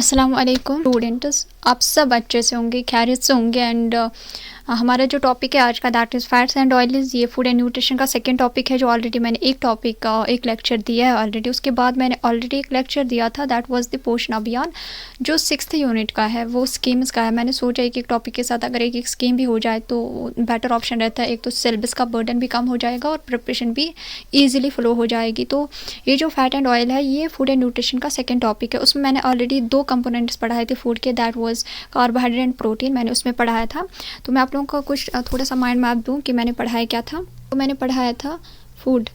अस्सलाम वालेकुम स्टूडेंट्स, आप सब अच्छे से होंगे, खैरियत से होंगे। एंड हमारा जो टॉपिक है आज का that is fats and oils. ये फूड एंड न्यूट्रिशन का सेकंड टॉपिक है जो ऑलरेडी मैंने एक टॉपिक का एक लेक्चर दिया है ऑलरेडी। उसके बाद मैंने ऑलरेडी एक लेक्चर दिया था दैट वाज द पोषण अभियान जो 6th यूनिट का है, वो स्कीम्स का है। मैंने सोचा एक टॉपिक के साथ अगर एक स्कीम भी हो जाए तो बेटर ऑप्शन रहता है। एक तो सिलेबस का बर्डन भी कम हो जाएगा और प्रिपरेशन भी ईजिली फ्लो हो जाएगी। तो ये जो फैट एंड ऑयल है ये फूड एंड न्यूट्रिशन का सेकंड टॉपिक है। उसमें मैंने ऑलरेडी 2 कंपोनेंट्स पढ़ाए थे फूड के, that was carbohydrate and protein. मैंने उसमें पढ़ाया था। तो मैं आप लोगों को कुछ थोड़ा सा माइंड मैप दूँ कि मैंने पढ़ाया क्या था। तो मैंने पढ़ाया था फूड।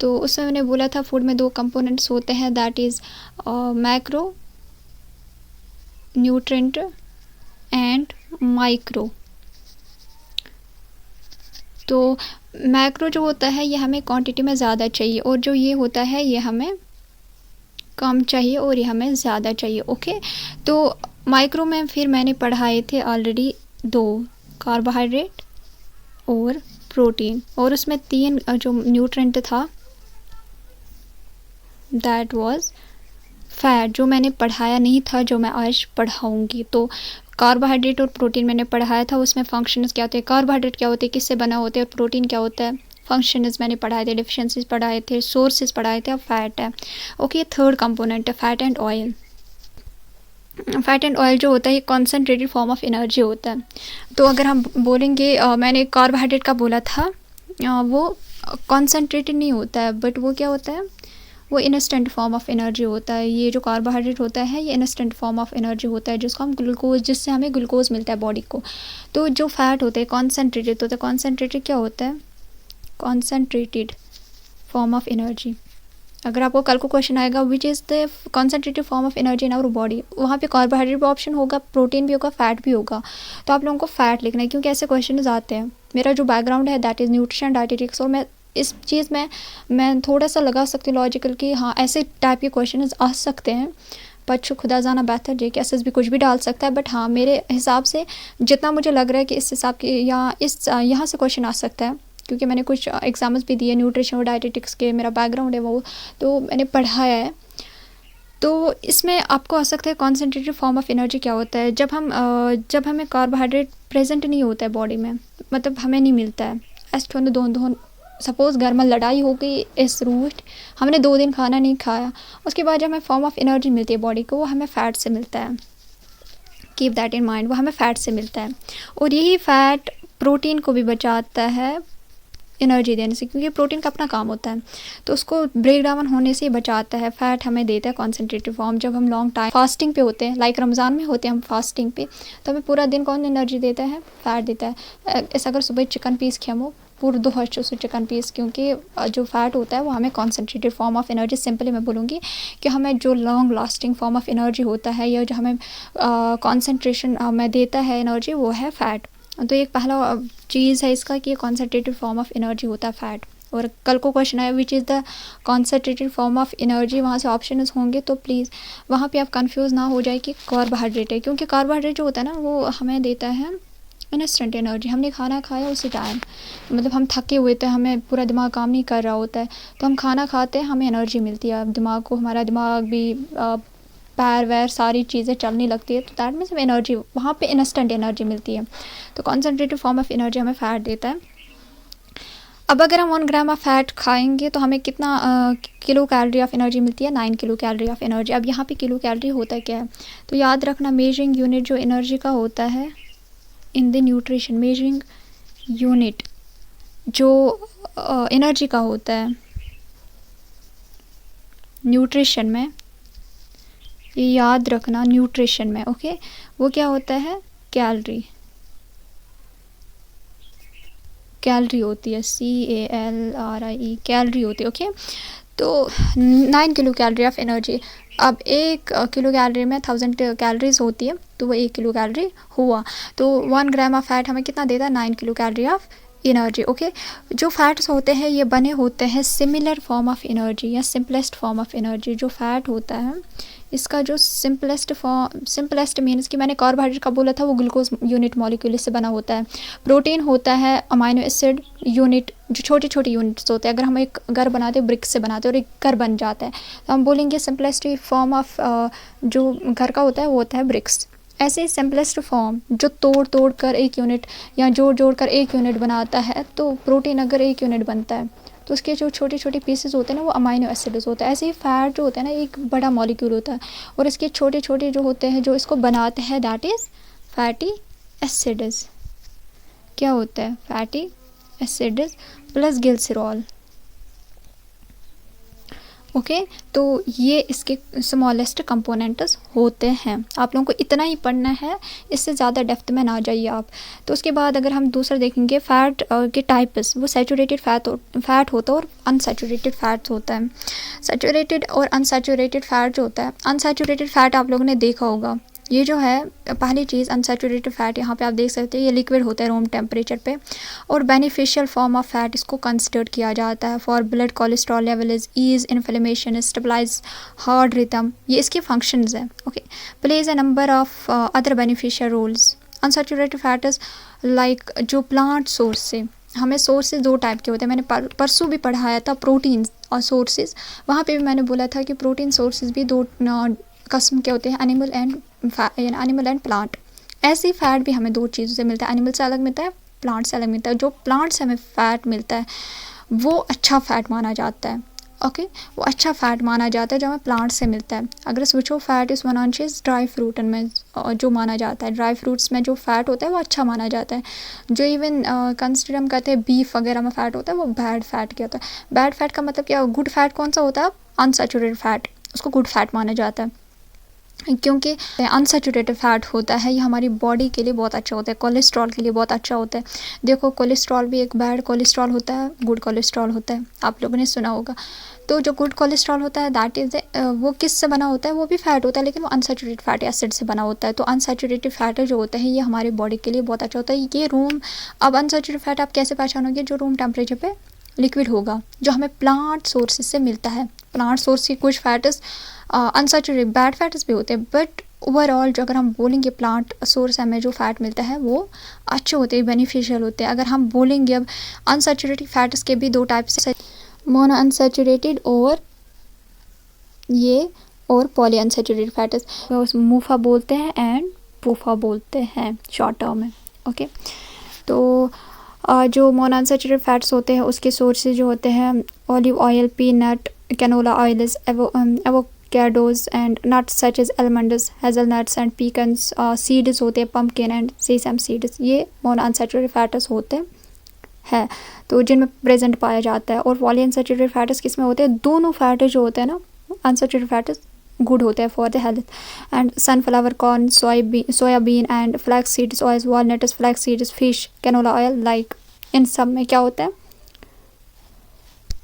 तो उसमें मैंने बोला था फूड में 2 कंपोनेंट्स होते हैं, that is macro nutrient and micro. तो मैक्रो जो होता है ये हमें क्वांटिटी में ज़्यादा चाहिए और जो ये होता है ये हमें कम चाहिए और ये हमें ज़्यादा चाहिए। ओके, तो माइक्रो में फिर मैंने पढ़ाए थे ऑलरेडी 2, कार्बोहाइड्रेट और प्रोटीन, और उसमें 3 जो न्यूट्रिएंट था दैट वाज फैट, जो मैंने पढ़ाया नहीं था जो मैं आज पढ़ाऊँगी। तो कार्बोहाइड्रेट और प्रोटीन मैंने पढ़ाया था, उसमें फंक्शंस क्या होते हैं, कार्बोहाइड्रेट क्या होते हैं, किससे बना होते हैं, और प्रोटीन क्या होता है, फंक्शंस मैंने पढ़ाए थे, डिफिशिएंसीज पढ़ाए थे, सोर्सेज पढ़ाए थे। अब फैट है। ओके, ये थर्ड कंपोनेंट है fat and oil. Fat and oil जो होता है ये कॉन्सेंट्रेटेड फॉर्म ऑफ एनर्जी होता है। तो अगर हम बोलेंगे मैंने कार्बोहाइड्रेट का बोला था, वो कॉन्सेंट्रेटेड नहीं होता है, बट वो क्या होता है, वो इंस्टेंट फॉर्म ऑफ एनर्जी होता है। ये जो कार्बोहाइड्रेट होता है ये इंस्टेंट फॉर्म ऑफ एनर्जी होता है जिसको हम ग्लूकोज, जिससे हमें ग्लूकोज मिलता है बॉडी को। तो जो फैट होते हैं कॉन्सेंट्रेटेड होता है। कॉन्सेंट्रेटेड क्या होता है, कॉन्सेंट्रेटेड फॉर्म ऑफ एनर्जी। अगर आपको कल को क्वेश्चन आएगा which is the concentrated form of energy in our body, वहाँ पे कार्बोहाइड्रेट भी ऑप्शन होगा, प्रोटीन भी होगा, फैट भी होगा। तो आप लोगों को फैट लिखना है क्योंकि ऐसे क्वेश्चन आते हैं। मेरा जो बैकग्राउंड है दैट इज़ न्यूट्रिशन डाइटेटिक्स, और मैं इस चीज़ में मैं थोड़ा सा लगा सकती हूँ लॉजिकल कि हाँ ऐसे टाइप के क्वेश्चन आ सकते हैं। बट खुदा जाना बेहतर, जे के भी कुछ भी डाल सकता है। बट हाँ मेरे हिसाब से जितना मुझे लग रहा है कि इस हिसाब के यहाँ से क्वेश्चन आ सकता है, क्योंकि मैंने कुछ एग्जाम्स भी दिए न्यूट्रिशन और डाइटेटिक्स के, मेरा बैकग्राउंड है वो, तो मैंने पढ़ाया है। तो इसमें आपको आ सकता है कॉन्सेंट्रेटेड फॉर्म ऑफ एनर्जी क्या होता है, जब हमें कार्बोहाइड्रेट प्रेजेंट नहीं होता है बॉडी में, मतलब हमें नहीं मिलता है। ऐसे दोनों सपोज़ घर में लड़ाई हो गई इस रूट, हमने 2 दिन खाना नहीं खाया, उसके बाद जब हमें फॉर्म ऑफ एनर्जी मिलती है बॉडी को, वो हमें फ़ैट से मिलता है। कीप दैट इन माइंड, वो हमें फ़ैट से मिलता है। और यही फ़ैट प्रोटीन को भी बचाता है एनर्जी देने से, क्योंकि प्रोटीन का अपना काम होता है, तो उसको ब्रेक डाउन होने से बचाता है। फैट हमें देता है कॉन्सेंट्रेटेड फॉर्म। जब हम लॉन्ग टाइम फास्टिंग पे होते हैं, लाइक रमज़ान में होते हैं हम फास्टिंग पे, तो हमें पूरा दिन कौन एनर्जी देता है, फैट देता है। ऐसा अगर सुबह चिकन पीस खियामो पूरे 2 हज़ से चिकन पीस, क्योंकि जो फैट होता है वो हमें concentrated form of energy, simply मैं बोलूँगी कि हमें जो long lasting form of energy होता है या जो हमें कॉन्सेंट्रेशन में देता है एनर्जी, वो है फैट। तो एक पहला चीज़ है इसका कि ये कॉन्सेंट्रेटेड फॉर्म ऑफ एनर्जी होता है फैट। और कल को क्वेश्चन आया विच is the concentrated form of energy, वहाँ से ऑप्शन होंगे, तो प्लीज़ वहाँ पे आप कंफ्यूज ना हो जाए कि कार्बोहाइड्रेट है, क्योंकि कार्बोहाइड्रेट जो होता है ना वो हमें देता है इंस्टेंट एनर्जी। हमने खाना खाया उसी टाइम, मतलब हम थके हुए थे, हमें पूरा दिमाग काम नहीं कर रहा होता है, तो हम खाना खाते हैं, हमें एनर्जी मिलती है दिमाग को, हमारा दिमाग भी पैर वैर सारी चीज़ें चलने लगती है, तो दैट मीन्स हमें एनर्जी वहाँ पे इंस्टेंट एनर्जी मिलती है। तो कॉन्सेंट्रेटेड फॉर्म ऑफ एनर्जी हमें फ़ैट देता है। अब अगर हम 1 ग्राम ऑफ फैट खाएंगे तो हमें कितना किलो कैलोरी ऑफ एनर्जी मिलती है, 9 किलो कैलोरी ऑफ एनर्जी। अब यहाँ पे किलो कैलोरी होता क्या है, तो याद रखना मेजरिंग यूनिट जो एनर्जी का होता है in the nutrition, measuring unit जो एनर्जी का होता है न्यूट्रिशन में, ये याद रखना न्यूट्रिशन में। ओके, वो क्या होता है, कैलोरी, कैलोरी होती है, CALRIE, कैलोरी होती है। ओके, तो 9 किलो कैलोरी ऑफ एनर्जी। अब 1 किलो कैलोरी में 1000 कैलोरीज होती है, तो वो 1 किलो कैलोरी हुआ। तो 1 ग्राम ऑफ फैट हमें कितना देता है, 9 kilo calorie of energy. Okay, जो फैट्स होते हैं ये बने होते हैं सिमिलर फॉर्म ऑफ एनर्जी या सिंपलेस्ट फॉर्म ऑफ एनर्जी। जो फैट होता है इसका जो सिंपलेस्ट मीन्स कि मैंने कार्बोहाइड्रेट का बोला था वो ग्लूकोज यूनिट मॉलिक्यूल से बना होता है। प्रोटीन होता है अमाइनो एसिड यूनिट, जो छोटे छोटे यूनिट्स होते हैं। अगर हम एक घर बनाते हैं ब्रिक्स से बनाते हैं और एक घर बन जाता है तो हम बोलेंगे सिंपलेस्ट फॉर्म ऑफ जो घर का होता है वो होता है ब्रिक्स। ऐसे ही सिंपलेस्ट फॉर्म जो तोड़ कर एक यूनिट या जोड़ कर एक यूनिट बनाता है, तो प्रोटीन अगर एक यूनिट बनता है तो उसके जो छोटे छोटे पीसेस होते हैं ना वो अमाइनो एसिड्स होता है। ऐसे ही फैट जो होता है ना एक बड़ा मॉलिक्यूल होता है और इसके छोटे छोटे जो होते हैं जो इसको बनाते हैं दैट इज़ फैटी एसिड्स। क्या होता है? Fatty acids plus glycerol. Okay तो ये इसके स्मॉलेस्ट कंपोनेंट्स होते हैं। आप लोगों को इतना ही पढ़ना है, इससे ज़्यादा डेप्थ में ना जाइए आप। तो उसके बाद अगर हम दूसरा देखेंगे फ़ैट के टाइप्स, वो सैचुरेटेड फ़ैट होता है और अनसैचुरेटेड फ़ैट्स होता है। सैचुरेटेड और अनसैचुरेटेड फ़ैट जो होता है, अनसैचुरेटेड फ़ैट आप लोगों ने देखा होगा। ये जो है पहली चीज़ अनसैचुरेटेड फ़ैट, यहाँ पे आप देख सकते हैं ये लिक्विड होता है रूम टेम्परेचर पे और बेनिफिशियल फॉर्म ऑफ फैट इसको कंसिडर किया जाता है for blood cholesterol level is ease inflammation stabilise heart rhythm. ये इसके फंक्शंस हैं। Okay, plays a number of other beneficial roles. Unsaturated fat is like जो प्लांट सोर्स से, हमें सोर्सेज दो टाइप के होते हैं। मैंने परसों भी पढ़ाया था प्रोटीन और सोर्सेज, वहाँ पे भी मैंने बोला था कि प्रोटीन सोर्सेज भी दो किस्म के होते हैं, एनिमल एंड प्लांट। ऐसे ही फैट भी हमें दो चीज़ों से मिलता है, एनिमल से अलग मिलता है, प्लांट से अलग मिलता है। जो प्लांट से हमें फ़ैट मिलता है वो अच्छा फ़ैट माना जाता है। ओके, वो अच्छा फ़ैट माना जाता है जो हमें प्लांट से मिलता है। अगर स्विचो फैट इस वन चीज़ ड्राई फ्रूट में जो माना जाता है, ड्राई फ्रूट्स में जो फ़ैट होता है वो अच्छा माना जाता है। जो इवन कंसिडर हम कहते हैं बीफ वगैरह में फ़ैट होता है वो बैड फ़ैट क्या होता है। बैड फ़ैट का मतलब क्या? गुड फ़ैट कौन सा होता है? अनसैचुरेटेड फ़ैट, उसको गुड फ़ैट माना जाता है क्योंकि अनसैचुरेटेड फ़ैट होता है ये हमारी बॉडी के लिए बहुत अच्छा होता है, कोलेस्ट्रॉल के लिए बहुत अच्छा होता है। देखो कोलेस्ट्रॉल भी एक बैड कोलेस्ट्रॉल होता है, गुड कोलेस्ट्रॉल होता है, आप लोगों ने सुना होगा। तो जो गुड कोलेस्ट्रॉल होता है दैट इज़ वो किस से बना होता है? वो भी फ़ैट होता है लेकिन वो अनसैचुरेटेड फैटी एसिड से बना होता है। तो अनसैचुरेटेड फैट जो होता है ये हमारी बॉडी के लिए बहुत अच्छा होता है। ये रूम, अब अनसैचुरेटेड फैट आप कैसे पहचानोगे? जो रूम टेम्परेचर पे लिक्विड होगा, जो हमें प्लांट सोर्सेज से मिलता है। प्लांट सोर्स की कुछ फैट्स अनसैचुरेटेड बैड फैट्स भी होते हैं, बट ओवरऑल जो अगर हम बोलेंगे प्लांट सोर्स हमें जो फ़ैट मिलता है वो अच्छे होते हैं, बेनिफिशियल होते हैं। अगर हम बोलेंगे अब अनसैचुरेटेड फैट्स के भी दो टाइप्स है, मोनो अनसैचुरेटेड और ये और पॉली अनसैचुरेटेड फैट्स, मूफा बोलते हैं एंड पूफा बोलते हैं शॉर्ट टर्म में। ओके, तो जो मोनो अनसैचुरेटेड फैट्स होते हैं उसके सोर्सेज जो होते हैं olive oil, peanut, canola oils, avocados and nuts such as almonds, hazelnuts and pecans, seeds होते हैं पम्पकिन एंड सेसम सीड्स। ये मोनो अनसैचुरेटेड फैट्स होते हैं तो जिनमें प्रेजेंट पाया जाता है। और पॉली अनसैचुरेटेड फैट्स किस में होते हैं? दोनों फैट जो होते हैं ना अनसैचुरेटेड फैट्स गुड होते हैं for the health. And sunflower, corn, soybean and flax seeds oils, walnuts, flax seeds, fish, canola oil, like इन सब में क्या होता है?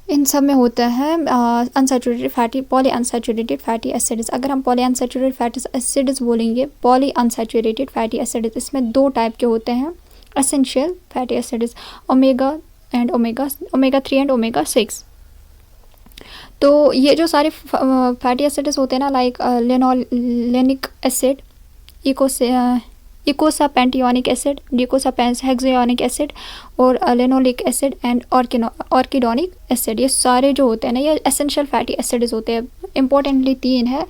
इन सब में होता है unsaturated fatty, poly unsaturated fatty acids. अगर हम पॉली अनसैचुरेटेड फैटी एसिड्स बोलेंगे, पॉली अनसैचुरेटेड फैटी एसिड्स, इसमें दो टाइप के होते हैं essential fatty acids, omega 3 and omega 6। तो ये जो सारे फैटी एसिड्स होते हैं ना लाइक लेनिक एसिड, इकोसापेंटियोनिक एसिड, डिकोसापेंटियोनिक एसिड और लेनोलिक एसिड एंड ऑर्किडोनिक एसिड, ये सारे जो होते हैं ना ये एसेंशियल फैटी एसिड्स होते हैं। इंपॉर्टेंटली तीन है,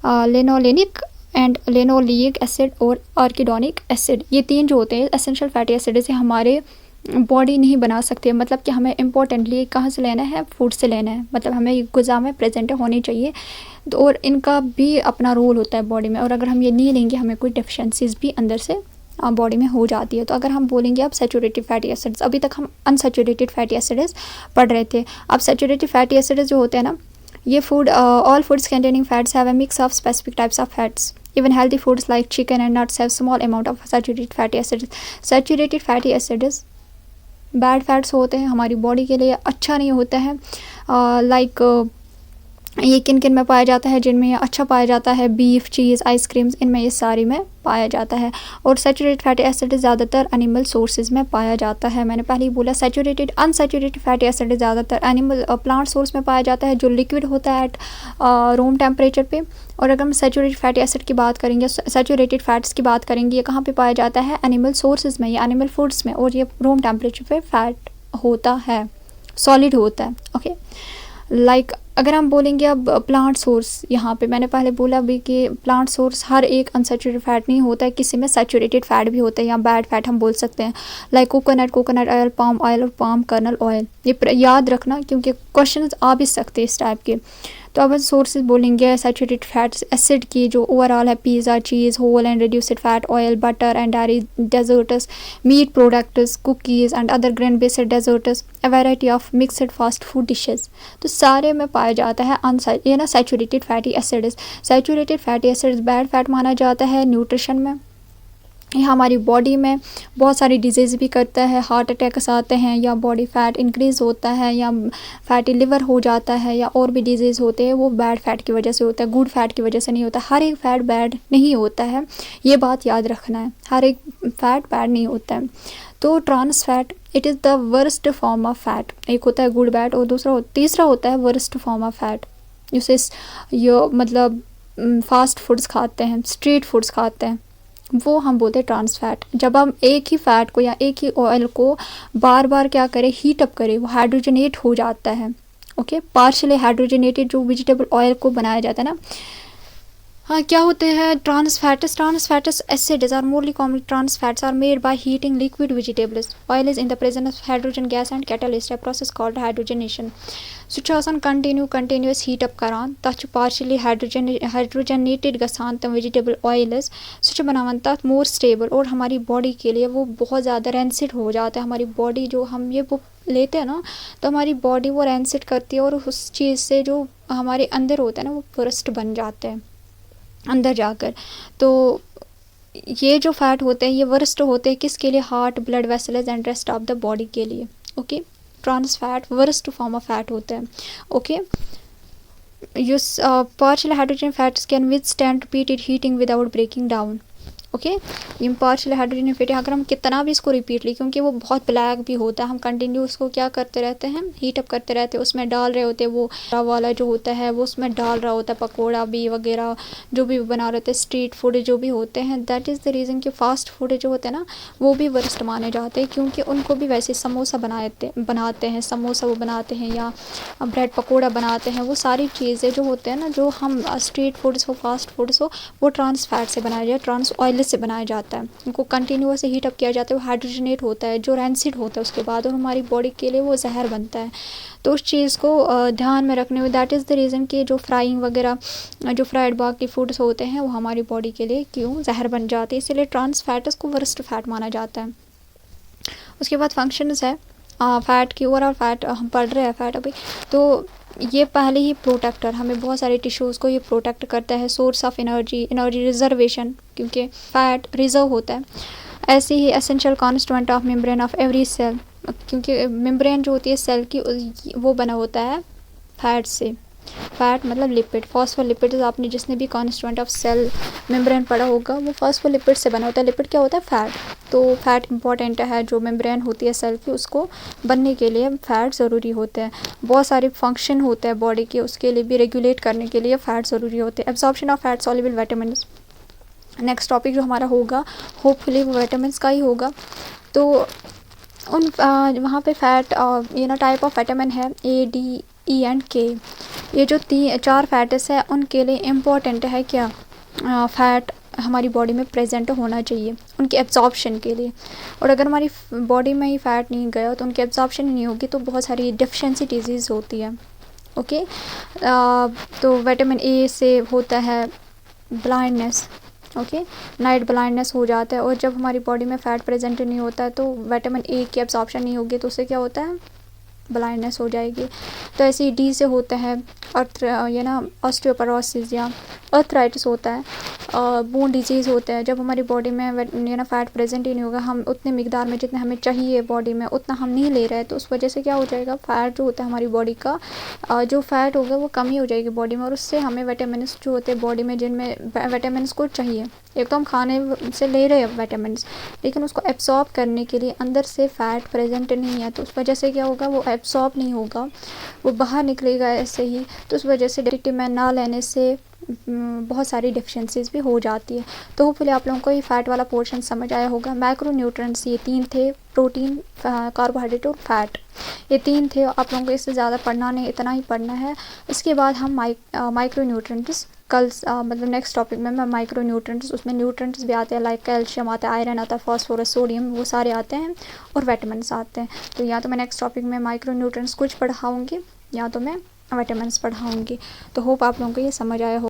लेनोलेनिक एंड लेनोलिक एसिड और ऑर्किडोनिक एसिड। ये तीन जो होते हैं एसेंशियल फैटी एसिड्स हमारे बॉडी नहीं बना सकती है, मतलब कि हमें इम्पोर्टेंटली कहाँ से लेना है? फूड से लेना है, मतलब हमें गुज़ा में प्रेजेंट होनी चाहिए। तो और इनका भी अपना रोल होता है बॉडी में, और अगर हम ये नहीं लेंगे हमें कोई डेफिशिएंसीज भी अंदर से बॉडी में हो जाती है। तो अगर हम बोलेंगे अब सैचुरेटेड फैटी एसिड्स, अभी तक हम अनसैचुरेटेड फैटी एसिड्स पढ़ रहे थे। अब सैचुरेटेड फैटी एसिड्स जो होते हैं ना, ये food all foods containing fats have a mix of specific types of fats. Even healthy foods like chicken and nuts have small amount of saturated fatty acids. Saturated fatty acids bad fats होते हैं, हमारी body के लिए अच्छा नहीं होता है। Like ये किन किन में पाया जाता है, जिनमें ये अच्छा पाया जाता है, बीफ, चीज़, आइसक्रीम्स, इनमें ये सारी में पाया जाता है। और सैचुरेटेड फैटी एसिड ज़्यादातर एनिमल सोर्सेज में पाया जाता है। मैंने पहले ही बोला सैचुरेटेड अनसैचुरेटेड फैटी एसिड ज़्यादातर एनिमल प्लांट सोर्स में पाया जाता है, जो लिक्विड होता है एट रूम टेम्परेचर पे। और अगर हम सैचुरेटेड फैटी एसिड की बात करेंगे, सैचुरेटेड फैट्स की बात करेंगे, ये कहाँ पे पाया जाता है, एनिमल सोर्सेज में या एनिमल फूड्स में, और ये रूम टेम्परेचर पे फैट होता है, सॉलिड होता है। ओके, लाइक अगर हम बोलेंगे अब प्लांट सोर्स, यहाँ पे मैंने पहले बोला भी कि प्लांट सोर्स हर एक अनसैचुरेटेड फैट नहीं होता है, किसी में सैचुरेटेड फैट भी होता है या बैड फैट हम बोल सकते हैं, like coconut oil, palm oil और पाम कर्नल ऑयल। ये याद रखना क्योंकि क्वेश्चन आ भी सकते हैं इस टाइप के। तो अब सोर्सेज बोलेंगे सैचुरेटेड फैट्स एसिड की, जो ओवरऑल है pizza, cheese, whole and reduced fat oil, butter and dairy desserts, meat products, cookies and other grain based desserts, a variety of mixed fast food dishes. तो सारे में पाया जाता है ये ना saturated fatty acids. Saturated fatty acids bad fat माना जाता है न्यूट्रिशन में। ये हमारी बॉडी में बहुत सारी डिजीज़ भी करता है, हार्ट अटैक्स आते हैं, या बॉडी फैट इंक्रीज़ होता है, या फैटी लिवर हो जाता है, या और भी डिजीज़ होते हैं, वो बैड फैट की वजह से होता है, गुड फैट की वजह से नहीं होता। हर एक फैट बैड नहीं होता है, ये बात याद रखना है, हर एक फैट बैड नहीं होता है। तो trans fat it is the worst form of fat. एक होता है गुड फैट और तीसरा होता है वर्स्ट फॉर्म ऑफ फैट, जिसे यो मतलब फास्ट फूड्स खाते हैं, स्ट्रीट फूड्स खाते हैं, वो हम बोलते हैं ट्रांस फैट। जब हम एक ही फैट को या एक ही ऑयल को बार बार क्या करें, हीट अप करें, वो हाइड्रोजनेट हो जाता है। ओके, पार्शियली हाइड्रोजनेटेड जो वेजिटेबल ऑयल को बनाया जाता है ना, हाँ, क्या होते हैं trans fats acids are morely common trans fats are made by heating liquid vegetables oil is in the presence of hydrogen gas and catalyst, a process called hydrogenation. So छ आसान कंटिन्यूस हीट अप करान, तथ partially hydrogenated गसान तम vegetable oils, सो बनावन तथ more stable, और हमारी body के लिए वो बहुत ज़्यादा रेंसिड हो जाता है। हमारी बॉडी जो हम ये वो लेते हैं ना, तो हमारी बॉडी वो रेंसिड करती है, और उस चीज़ से जो हमारे अंदर होता है ना, वो पुरस्ट बन जाते हैं अंदर जाकर। तो ये जो फैट होते हैं ये वर्स्ट होते हैं किसके लिए, heart, blood vessels and rest of the body के लिए। Okay, trans fat worst form of fat होता है। Okay, partial hydrogen fats can withstand repeated heating without breaking down। Okay, impartial hydrogen fatty अगर हम कितना भी इसको रिपीटली, क्योंकि वो बहुत ब्लैक भी होता है, हम कंटिन्यू उसको क्या करते रहते हैं, हीट अप करते रहते हैं, उसमें डाल रहे होते हैं, वो वाला जो होता है वो उसमें डाल रहा होता है, पकौड़ा भी वगैरह जो भी बना रहे थे, स्ट्रीट फूड जो भी होते हैं। दैट इज़ द रीज़न कि फास्ट फूड जो होते हैं ना, वो भी वर्स्ट माने जाते हैं, क्योंकि उनको भी वैसे समोसा बनाते हैं, समोसा वो बनाते हैं, या ब्रेड पकौड़ा बनाते हैं। वो सारी चीज़ें जो होते हैं ना, जो हम स्ट्रीट फूड्स हो, फास्ट फूड्स हो, वो ट्रांस फैट से बनाया जाए, ट्रांस ऑयल से बनाया जाता है। उनको कंटिन्यूस हीट अप किया जाता है, वो हाइड्रोजनेट होता है, जो रेंसिड होता है उसके बाद, और हमारी बॉडी के लिए वो जहर बनता है। तो उस चीज़ को ध्यान में रखने में, दैट इज़ द रीज़न कि जो फ्राइंग वगैरह, जो फ्राइड बाकी फूड्स होते हैं, वो हमारी बॉडी के लिए क्यों जहर बन जाते हैं, इसलिए ट्रांस फैट को वर्स्ट फैट माना जाता है। उसके बाद फंक्शंस है फ़ैट की, ओवरऑल फ़ैट हम पढ़ रहे हैं फ़ैट अभी। तो ये पहले ही प्रोटेक्टर, हमें बहुत सारे टिश्यूज़ को ये प्रोटेक्ट करता है। सोर्स ऑफ एनर्जी रिजर्वेशन, क्योंकि फ़ैट रिजर्व होता है। ऐसे ही essential constituent of membrane of every cell, क्योंकि मेम्ब्रेन जो होती है सेल की, वो बना होता है फैट से। फैट मतलब लिपिड, फॉस्फोलिपिड्स, आपने जिसने भी कॉन्स्टिट्यूएंट ऑफ सेल मेम्ब्रेन पढ़ा होगा, वो फॉस्फोलिपिड से बना होता है। लिपिड क्या होता है, फैट। तो फैट इंपॉर्टेंट है, जो मेम्ब्रेन होती है सेल की, उसको बनने के लिए फैट ज़रूरी होते हैं। बहुत सारे फंक्शन होते हैं बॉडी के, उसके लिए भी रेगुलेट करने के लिए फ़ैट ज़रूरी होते हैं। Absorption of fat soluble vitamin, next topic जो हमारा होगा होपफुली वो विटामिन का ही होगा। तो उन वहाँ पे फैट ये ना टाइप ऑफ विटामिन है A, D, E and K। ये जो 4 फैट्स है उनके लिए इम्पोर्टेंट है क्या, फ़ैट हमारी बॉडी में प्रेजेंट होना चाहिए उनके एब्जॉर्प्शन के लिए। और अगर हमारी बॉडी में ही फ़ैट नहीं गया तो उनकी एब्जॉर्प्शन नहीं होगी, तो बहुत सारी डेफिशिएंसी डिजीज़ होती है। ओके, तो विटामिन A से होता है ब्लाइंडनेस। ओके, नाइट ब्लाइंडनेस हो जाता है। और जब हमारी बॉडी में फ़ैट प्रेजेंट नहीं होता है तो विटामिन A की एब्जॉर्प्शन नहीं होगी, तो उससे क्या होता है, ब्लाइंडनेस हो जाएगी। तो ऐसे ही डी से होता है ऑस्टियोपोरोसिस या अर्थराइटिस होता है, बोन डिजीज़ होता है। जब हमारी बॉडी में फ़ैट प्रेजेंट ही नहीं होगा, हम उतने मिकदार में जितने हमें चाहिए बॉडी में उतना हम नहीं ले रहे हैं, तो उस वजह से क्या हो जाएगा, फ़ैट जो होता है हमारी बॉडी का, जो फ़ैट होगा वो कमी हो जाएगी बॉडी में, और उससे हमें विटामिन्स जो होते हैं बॉडी में, जिनमें विटामिन्स को चाहिए, एक तो हम खाने से ले रहे हैं विटामिन्स, लेकिन उसको एब्सॉर्ब करने के लिए अंदर से फ़ैट प्रेजेंट नहीं है, तो उस वजह से क्या होगा, वो एब्सॉर्ब नहीं होगा, वो बाहर निकलेगा ऐसे ही। तो उस वजह से विटामिन ना लेने से बहुत सारी डिफिशेंसीज भी हो जाती है। तो होपफुली आप लोगों को ये फ़ैट वाला पोर्शन समझ आया होगा। माइक्रो न्यूट्रिएंट्स ये 3 थे, प्रोटीन, कार्बोहाइड्रेट और फैट, ये 3 थे। आप लोगों को इससे ज़्यादा पढ़ना नहीं, इतना ही पढ़ना है। इसके बाद हम माइक्रो न्यूट्रिएंट्स कल मतलब नेक्स्ट टॉपिक में मैं माइक्रो न्यूट्रिएंट्स, उसमें न्यूट्रिएंट्स भी आते हैं, लाइक कैल्शियम आता है, आयरन आता है, फास्फोरस, सोडियम, वो सारे आते हैं, और विटामिन्स आते हैं। तो या तो मैं नेक्स्ट टॉपिक में माइक्रो न्यूट्रिएंट्स कुछ पढ़ाऊँगी, या तो मैं विटामिन्स पढ़ाऊँगी। तो होप आप लोगों को ये समझ आया हो।